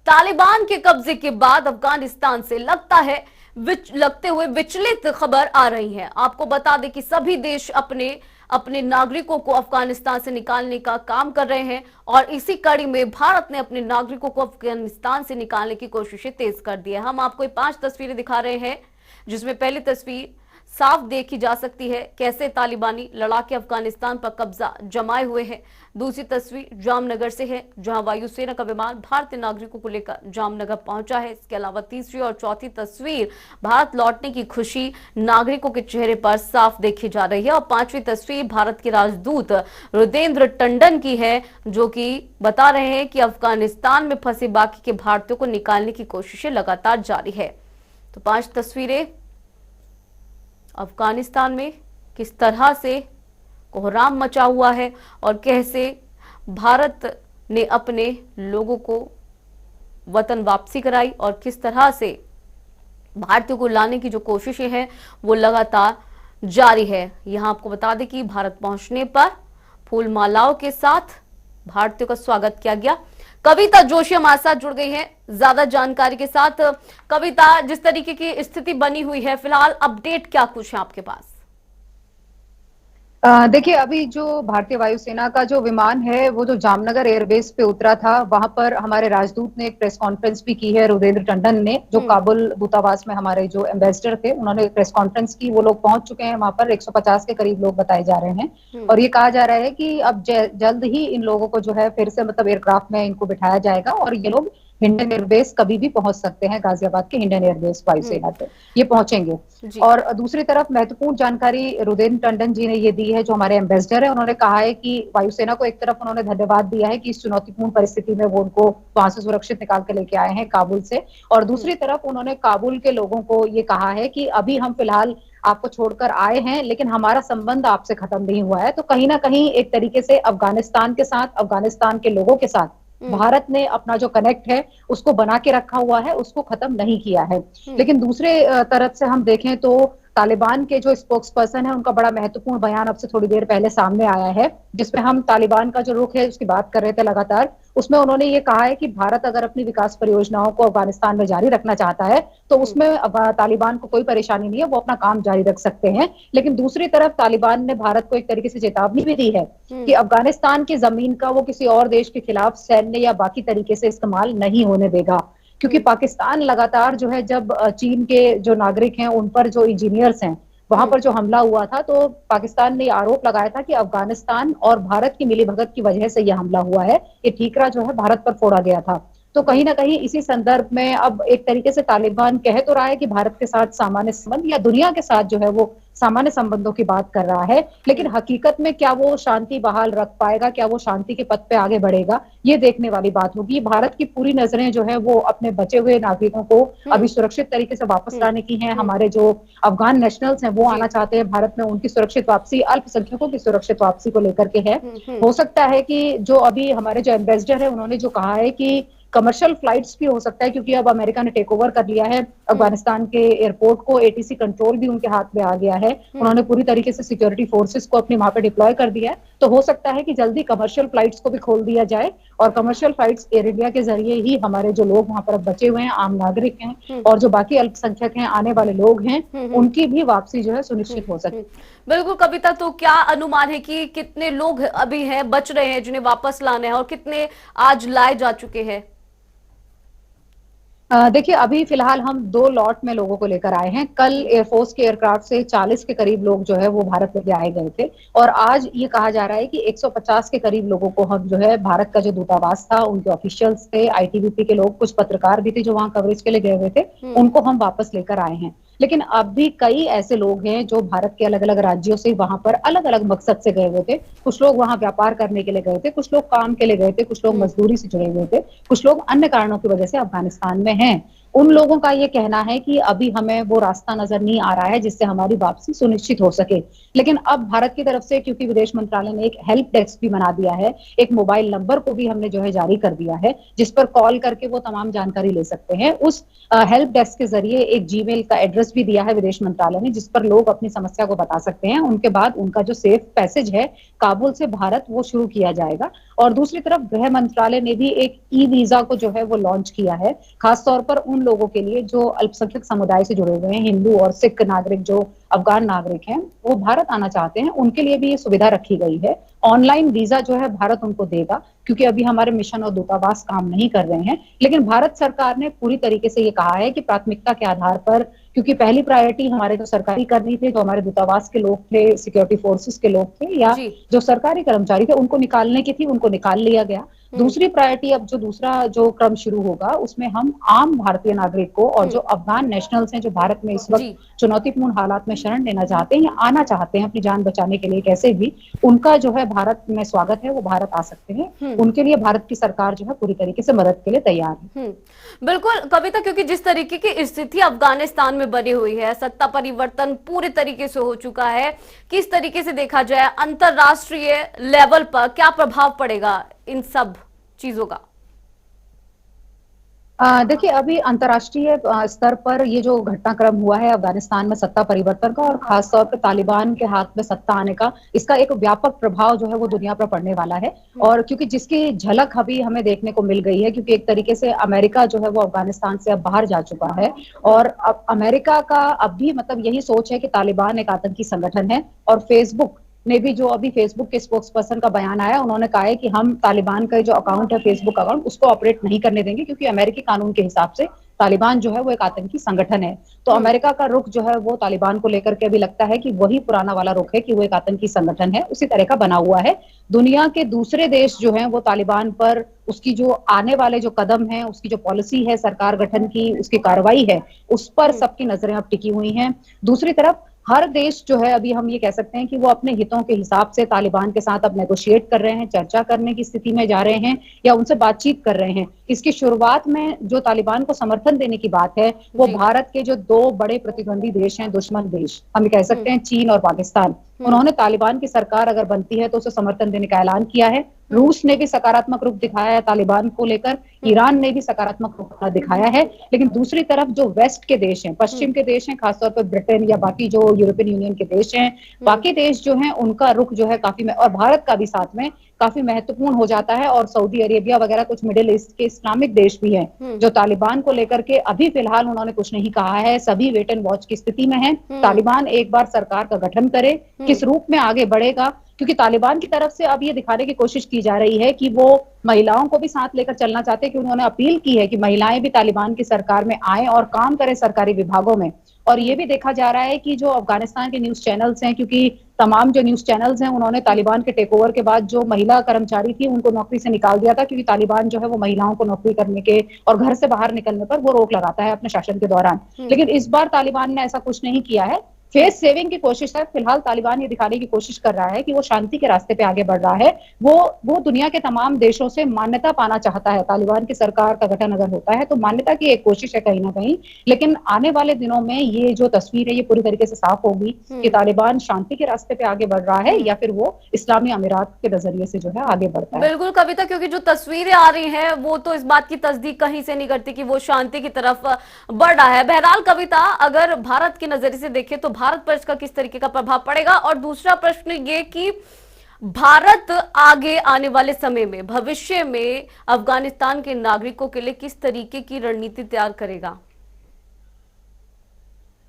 तालिबान के कब्जे के बाद अफगानिस्तान से लगते हुए विचलित खबर आ रही है। आपको बता दें कि सभी देश अपने अपने नागरिकों को अफगानिस्तान से निकालने का काम कर रहे हैं और इसी कड़ी में भारत ने अपने नागरिकों को अफगानिस्तान से निकालने की कोशिशें तेज कर दी है। हम आपको 5 तस्वीरें दिखा रहे हैं, जिसमें पहली तस्वीर साफ देखी जा सकती है कैसे तालिबानी लड़ाके अफगानिस्तान पर कब्जा जमाए हुए हैं। दूसरी तस्वीर जामनगर से है, जहां वायुसेना का विमान भारतीय नागरिकों को लेकर जामनगर पहुंचा है। इसके अलावा तीसरी और चौथी तस्वीर भारत लौटने की खुशी नागरिकों के चेहरे पर साफ देखी जा रही है और पांचवी तस्वीर भारत के राजदूत रुदेंद्र टंडन की है, जो कि बता रहे हैं कि अफगानिस्तान में फंसे बाकी के भारतीयों को निकालने की कोशिशें लगातार जारी है। तो 5 तस्वीरें अफगानिस्तान में किस तरह से कोहराम मचा हुआ है और कैसे भारत ने अपने लोगों को वतन वापसी कराई और किस तरह से भारतीयों को लाने की जो कोशिशें हैं वो लगातार जारी है। यहां आपको बता दें कि भारत पहुंचने पर फूल मालाओं के साथ भारतीयों का स्वागत किया गया। कविता जोशी हमारे साथ जुड़ गई है ज्यादा जानकारी के साथ। कविता, जिस तरीके की स्थिति बनी हुई है फिलहाल अपडेट क्या कुछ है आपके पास? देखिए, अभी जो भारतीय वायुसेना का जो विमान है वो जो जामनगर एयरबेस पे उतरा था, वहां पर हमारे राजदूत ने एक प्रेस कॉन्फ्रेंस भी की है। रुदेंद्र टंडन ने, जो काबुल दूतावास में हमारे जो एम्बेसडर थे, उन्होंने एक प्रेस कॉन्फ्रेंस की। वो लोग पहुंच चुके हैं वहां पर, 150 के करीब लोग बताए जा रहे हैं और ये कहा जा रहा है कि अब जल्द ही इन लोगों को जो है फिर से मतलब एयरक्राफ्ट में इनको बिठाया जाएगा और ये लोग हिंडन एयरबेस कभी भी पहुंच सकते हैं। गाजियाबाद के हिंडन एयरबेस वायुसेना पे ये पहुंचेंगे। और दूसरी तरफ महत्वपूर्ण जानकारी रुदेंद्र टंडन जी ने ये दी है, जो हमारे एम्बेसडर है। उन्होंने कहा है कि वायुसेना को एक तरफ उन्होंने धन्यवाद दिया है कि इस चुनौतीपूर्ण परिस्थिति में वो उनको वहां से सुरक्षित निकाल के लेके आए हैं काबुल से, और दूसरी तरफ उन्होंने काबुल के लोगों को ये कहा है कि अभी हम फिलहाल आपको छोड़कर आए हैं लेकिन हमारा संबंध आपसे खत्म नहीं हुआ है। तो कहीं ना कहीं एक तरीके से अफगानिस्तान के साथ, अफगानिस्तान के लोगों के साथ भारत ने अपना जो कनेक्ट है उसको बना के रखा हुआ है, उसको खत्म नहीं किया है। लेकिन दूसरे तरफ से हम देखें तो तालिबान के जो स्पोक्स पर्सन है उनका बड़ा महत्वपूर्ण बयान अब से थोड़ी देर पहले सामने आया है, जिसमें हम तालिबान का जो रुख है उसकी बात कर रहे थे लगातार। उसमें उन्होंने ये कहा है कि भारत अगर अपनी विकास परियोजनाओं को अफगानिस्तान में जारी रखना चाहता है तो उसमें तालिबान को कोई परेशानी नहीं है, वो अपना काम जारी रख सकते हैं। लेकिन दूसरी तरफ तालिबान ने भारत को एक तरीके से चेतावनी भी दी है कि अफगानिस्तान की जमीन का वो किसी और देश के खिलाफ सैन्य या बाकी तरीके से इस्तेमाल नहीं होने देगा, क्योंकि पाकिस्तान लगातार जो है, जब चीन के जो नागरिक हैं उन पर जो इंजीनियर्स हैं वहां पर जो हमला हुआ था, तो पाकिस्तान ने आरोप लगाया था कि अफगानिस्तान और भारत की मिलीभगत की वजह से यह हमला हुआ है। ये ठीकरा जो है भारत पर फोड़ा गया था। तो कहीं ना कहीं इसी संदर्भ में अब एक तरीके से तालिबान कह तो रहा है कि भारत के साथ सामान्य संबंध या दुनिया के साथ जो है वो सामान्य संबंधों की बात कर रहा है, लेकिन हकीकत में क्या वो शांति बहाल रख पाएगा, क्या वो शांति के पथ पे आगे बढ़ेगा, ये देखने वाली बात होगी। भारत की पूरी नजरें जो है वो अपने बचे हुए नागरिकों को अभी सुरक्षित तरीके से वापस लाने की हैं। हमारे जो अफगान नेशनल्स हैं वो आना चाहते हैं भारत में, उनकी सुरक्षित वापसी, अल्पसंख्यकों की सुरक्षित वापसी को लेकर के है। हो सकता है कि जो अभी हमारे जो एम्बेसडर है उन्होंने जो कहा है कि कमर्शियल फ्लाइट्स भी हो सकता है, क्योंकि अब अमेरिका ने टेक ओवर कर लिया है अफगानिस्तान के एयरपोर्ट को, एटीसी कंट्रोल भी उनके हाथ में आ गया है। उन्होंने पूरी तरीके से सिक्योरिटी फोर्सेस को अपने वहां पे डिप्लॉय कर दिया है। तो हो सकता है कि जल्दी कमर्शियल फ्लाइट्स को भी खोल दिया जाए और कमर्शियल फ्लाइट्स एयर इंडिया के जरिए ही हमारे जो लोग वहां पर बचे हुए हैं, आम नागरिक हैं और जो बाकी अल्पसंख्यक हैं, आने वाले लोग हैं, उनकी भी वापसी जो है सुनिश्चित हो सके। बिल्कुल कविता, तो क्या अनुमान है कि कितने लोग अभी हैं बच रहे हैं जिन्हें वापस लाना है और कितने आज लाए जा चुके हैं? देखिए, अभी फिलहाल हम 2 लॉट में लोगों को लेकर आए हैं। कल एयरफोर्स के एयरक्राफ्ट से 40 के करीब लोग जो है वो भारत लेके आए गए थे और आज ये कहा जा रहा है कि 150 के करीब लोगों को हम जो है भारत का जो दूतावास था, उनके ऑफिशियल्स थे, आईटीबीपी के लोग, कुछ पत्रकार भी थे जो वहां कवरेज के लिए गए हुए थे, उनको हम वापस लेकर आए हैं। लेकिन अब भी कई ऐसे लोग हैं जो भारत के अलग अलग राज्यों से वहां पर अलग अलग मकसद से गए हुए थे। कुछ लोग वहां व्यापार करने के लिए गए थे, कुछ लोग काम के लिए गए थे, कुछ लोग मजदूरी से जुड़े हुए थे, कुछ लोग अन्य कारणों की वजह से अफगानिस्तान में हैं। उन लोगों का ये कहना है कि अभी हमें वो रास्ता नजर नहीं आ रहा है जिससे हमारी वापसी सुनिश्चित हो सके। लेकिन अब भारत की तरफ से, क्योंकि विदेश मंत्रालय ने एक हेल्प डेस्क भी बना दिया है, एक मोबाइल नंबर को भी हमने जो है जारी कर दिया है, जिस पर कॉल करके वो तमाम जानकारी ले सकते हैं। उस हेल्प डेस्क के जरिए एक जीमेल का एड्रेस भी दिया है विदेश मंत्रालय ने, जिस पर लोग अपनी समस्या को बता सकते हैं। उनके बाद उनका जो सेफ पैसेज है काबुल से भारत, वो शुरू किया जाएगा। और दूसरी तरफ गृह मंत्रालय ने भी एक ई वीजा को जो है वो लॉन्च किया है, खासतौर पर उन लोगों के लिए जो अल्पसंख्यक समुदाय से जुड़े हुए हैं, हिंदू और सिख नागरिक, जो अफगान नागरिक हैं, वो भारत आना चाहते हैं, उनके लिए भी ये सुविधा रखी गई है। ऑनलाइन वीजा जो है भारत उनको देगा, क्योंकि अभी हमारे मिशन और दूतावास काम नहीं कर रहे हैं। लेकिन भारत सरकार ने पूरी तरीके से ये कहा है कि प्राथमिकता के आधार पर, क्योंकि पहली प्रायोरिटी हमारे जो सरकारी कर्मी थे, जो हमारे दूतावास के लोग थे, सिक्योरिटी फोर्सेस के लोग थे, या जो सरकारी कर्मचारी थे, उनको निकालने की थी, उनको निकाल लिया गया। दूसरी प्रायोरिटी, अब जो दूसरा जो क्रम शुरू होगा, उसमें हम आम भारतीय नागरिक को और जो अफगान नेशनल्स हैं, जो भारत में इस वक्त चुनौतीपूर्ण हालात में शरण लेना चाहते हैं या आना चाहते हैं अपनी जान बचाने के लिए कैसे भी, उनका जो है भारत में स्वागत है, वो भारत आ सकते हैं। उनके लिए भारत की सरकार जो है पूरी तरीके से मदद के लिए तैयार है। बिल्कुल कविता, क्योंकि जिस तरीके की स्थिति अफगानिस्तान में बनी हुई है, सत्ता परिवर्तन पूरे तरीके से हो चुका है, किस तरीके से देखा जाए अंतरराष्ट्रीय लेवल पर क्या प्रभाव पड़ेगा इन सब चीजों का? देखिए, अभी अंतर्राष्ट्रीय स्तर पर ये जो घटनाक्रम हुआ है अफगानिस्तान में सत्ता परिवर्तन का, और खासतौर पर तालिबान के हाथ में सत्ता आने का, इसका एक व्यापक प्रभाव जो है वो दुनिया पर पड़ने वाला है। और क्योंकि जिसकी झलक अभी हमें देखने को मिल गई है, क्योंकि एक तरीके से अमेरिका जो है वो अफगानिस्तान से अब बाहर जा चुका है, और अब अमेरिका का अब भी मतलब यही सोच है कि तालिबान एक आतंकी संगठन है। और फेसबुक ने भी, जो अभी फेसबुक के स्पोक्स पर्सन का बयान आया, उन्होंने कहा है कि हम तालिबान का जो अकाउंट है, फेसबुक अकाउंट, उसको ऑपरेट नहीं करने देंगे, क्योंकि अमेरिकी कानून के हिसाब से तालिबान जो है वो एक आतंकी संगठन है। तो अमेरिका का रुख जो है वो तालिबान को लेकर के अभी लगता है कि वही पुराना वाला रुख है कि वो एक आतंकी संगठन है, उसी तरह का बना हुआ है। दुनिया के दूसरे देश जो हैं वो तालिबान पर उसकी जो आने वाले जो कदम है, उसकी जो पॉलिसी है सरकार गठन की, उसकी कार्रवाई है, उस पर सबकी नजरें अब टिकी हुई हैं। दूसरी तरफ हर देश जो है, अभी हम ये कह सकते हैं कि वो अपने हितों के हिसाब से तालिबान के साथ अब नेगोशिएट कर रहे हैं, चर्चा करने की स्थिति में जा रहे हैं या उनसे बातचीत कर रहे हैं। इसकी शुरुआत में जो तालिबान को समर्थन देने की बात है, वो भारत के जो दो बड़े प्रतिद्वंदी देश हैं, दुश्मन देश हम कह सकते हैं, चीन और पाकिस्तान, उन्होंने तालिबान की सरकार अगर बनती है तो उसे समर्थन देने का ऐलान किया है। रूस ने भी सकारात्मक रूप दिखाया है तालिबान को लेकर, ईरान ने भी सकारात्मक रूप दिखाया है। लेकिन दूसरी तरफ जो वेस्ट के देश हैं, पश्चिम के देश हैं, खासतौर पर ब्रिटेन या बाकी जो यूरोपियन यूनियन के देश हैं, बाकी देश जो हैं, उनका रुख जो है काफी, और भारत का भी साथ में काफी महत्वपूर्ण हो जाता है। और सऊदी अरेबिया वगैरह कुछ मिडिल ईस्ट के इस्लामिक देश भी हैं जो तालिबान को लेकर के अभी फिलहाल उन्होंने कुछ नहीं कहा है, सभी वेट एंड वॉच की स्थिति में है। तालिबान एक बार सरकार का गठन करे, किस रूप में आगे बढ़ेगा, क्योंकि तालिबान की तरफ से अब ये दिखाने की कोशिश की जा रही है कि वो महिलाओं को भी साथ लेकर चलना चाहते हैं, कि उन्होंने अपील की है कि महिलाएं भी तालिबान की सरकार में आएं और काम करें सरकारी विभागों में। और ये भी देखा जा रहा है कि जो अफगानिस्तान के न्यूज चैनल्स हैं, क्योंकि तमाम जो न्यूज चैनल्स हैं उन्होंने तालिबान के टेक ओवर के बाद जो महिला कर्मचारी थी उनको नौकरी से निकाल दिया था, क्योंकि तालिबान जो है वो महिलाओं को नौकरी करने के और घर से बाहर निकलने पर वो रोक लगाता है अपने शासन के दौरान। लेकिन इस बार तालिबान ने ऐसा कुछ नहीं किया है, फेस सेविंग की कोशिश है। फिलहाल तालिबान ये दिखाने की कोशिश कर रहा है कि वो शांति के रास्ते पे आगे बढ़ रहा है। वो दुनिया के तमाम देशों से मान्यता पाना चाहता है। तालिबान की सरकार का गठन अगर होता है तो मान्यता की एक कोशिश है कहीं ना कहीं। लेकिन आने वाले दिनों में ये जो तस्वीर है ये पूरी तरीके से साफ होगी कि तालिबान शांति के रास्ते पे आगे बढ़ रहा है या फिर वो इस्लामी अमीरात के नजरिए से जो है आगे बढ़ता है। बिल्कुल कविता, क्योंकि जो तस्वीरें आ रही हैं वो तो इस बात की तस्दीक कहीं से नहीं करती कि वो शांति की तरफ बढ़ रहा है। बहरहाल कविता, अगर भारत के नजरिए से देखें तो भारत पर इसका किस तरीके का प्रभाव पड़ेगा? और दूसरा प्रश्न ये कि भारत आगे आने वाले समय में, भविष्य में अफगानिस्तान के नागरिकों के लिए किस तरीके की रणनीति तैयार करेगा?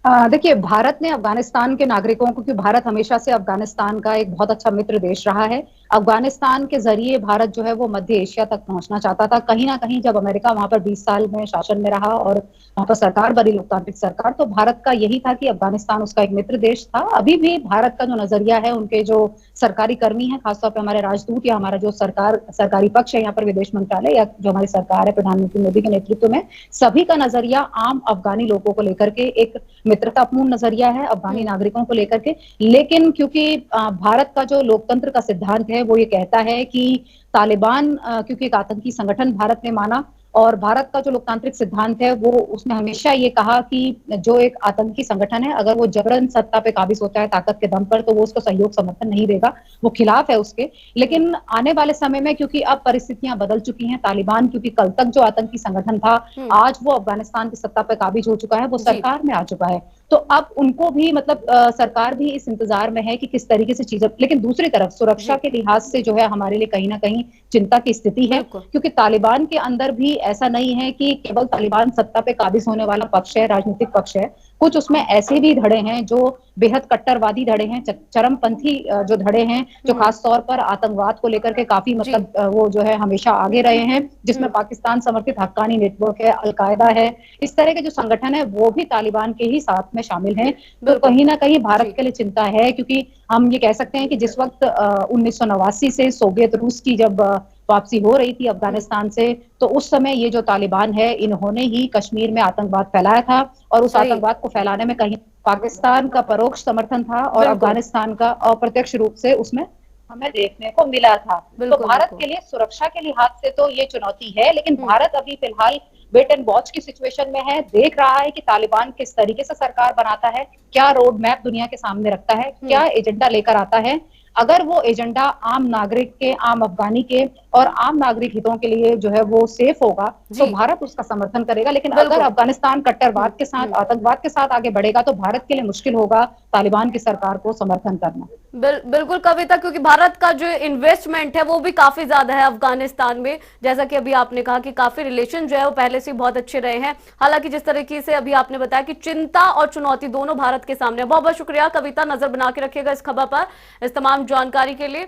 देखिए, भारत ने अफगानिस्तान के नागरिकों को, क्योंकि भारत हमेशा से अफगानिस्तान का एक बहुत अच्छा मित्र देश रहा है, अफगानिस्तान के जरिए भारत जो है वो मध्य एशिया तक पहुंचना चाहता था। कहीं ना कहीं जब अमेरिका वहां पर 20 साल में शासन में रहा और वहां पर सरकार बनी, लोकतांत्रिक सरकार, तो भारत का यही था कि अफगानिस्तान उसका एक मित्र देश था। अभी भी भारत का जो नजरिया है, उनके जो सरकारी कर्मी है, खासतौर पर हमारे राजदूत या हमारा जो सरकारी पक्ष है यहाँ पर, विदेश मंत्रालय या जो हमारी सरकार है प्रधानमंत्री मोदी के नेतृत्व में, सभी का नजरिया आम अफगानी लोगों को लेकर के एक मित्रतापूर्ण नजरिया है, अफगानी नागरिकों को लेकर के। लेकिन क्योंकि भारत का जो लोकतंत्र का सिद्धांत है वो ये कहता है कि तालिबान क्योंकि एक आतंकी संगठन भारत ने माना और भारत का जो लोकतांत्रिक सिद्धांत है वो उसने हमेशा ये कहा कि जो एक आतंकी संगठन है अगर वो जबरन सत्ता पे काबिज होता है ताकत के दम पर तो वो उसको सहयोग समर्थन नहीं देगा, वो खिलाफ है उसके। लेकिन आने वाले समय में क्योंकि अब परिस्थितियां बदल चुकी हैं, तालिबान क्योंकि कल तक जो आतंकी संगठन था आज वो अफगानिस्तान की सत्ता पे काबिज हो चुका है, वो जी सरकार में आ चुका है। तो अब उनको भी मतलब सरकार भी इस इंतजार में है कि किस तरीके से चीजें, लेकिन दूसरी तरफ सुरक्षा जी के लिहाज से जो है हमारे लिए कहीं ना कहीं चिंता की स्थिति है, बिल्कुल क्योंकि तालिबान के अंदर भी ऐसा नहीं है कि केवल तालिबान सत्ता पे काबिज होने वाला पक्ष है, राजनीतिक पक्ष है। कुछ उसमें ऐसे भी धड़े हैं जो बेहद कट्टरवादी धड़े हैं, चरमपंथी जो धड़े हैं, जो खास तौर पर आतंकवाद को लेकर के काफी जी मतलब वो जो है हमेशा आगे रहे हैं, जिसमें पाकिस्तान समर्थित हक्कानी नेटवर्क है, अलकायदा है, इस तरह के जो संगठन है वो भी तालिबान के ही साथ में शामिल हैं। तो बिल्कुल कहीं ना कहीं भारत जी के लिए चिंता है, क्योंकि हम ये कह सकते हैं कि जिस वक्त 1989 से सोवियत रूस की जब वापसी हो रही थी अफगानिस्तान से, तो उस समय ये जो तालिबान है इन्होंने ही कश्मीर में आतंकवाद फैलाया था, और उस सही आतंकवाद को फैलाने में कहीं पाकिस्तान का परोक्ष समर्थन था और बिल्कुल अफगानिस्तान का अप्रत्यक्ष रूप से उसमें हमें देखने को मिला था। तो बिल्कुल भारत बिल्कुल के लिए सुरक्षा के लिहाज से तो ये चुनौती है, लेकिन भारत अभी फिलहाल वेट एंड वॉच की सिचुएशन में है, देख रहा है कि तालिबान किस तरीके से सरकार बनाता है, क्या रोड मैप दुनिया के सामने रखता है, क्या एजेंडा लेकर आता है। अगर वो एजेंडा आम नागरिक के, आम अफगानी के और आम नागरिक हितों के लिए जो है वो सेफ होगा तो जी भारत उसका समर्थन करेगा। लेकिन अगर बिल्कुल अफगानिस्तान कट्टरवाद के साथ, आतंकवाद के साथ आगे बढ़ेगा तो भारत के लिए मुश्किल होगा तालिबान की सरकार को समर्थन करना। बिल्कुल कविता, क्योंकि भारत का जो इन्वेस्टमेंट है वो भी काफी ज्यादा है अफगानिस्तान में, जैसा कि अभी आपने कहा कि काफी रिलेशन जो है वो पहले से बहुत अच्छे रहे हैं। हालांकि जिस तरीके से अभी आपने बताया कि चिंता और चुनौती दोनों भारत के सामने है। बहुत बहुत शुक्रिया कविता, नजर बना के रखिएगा इस खबर पर, इस तमाम जानकारी के लिए।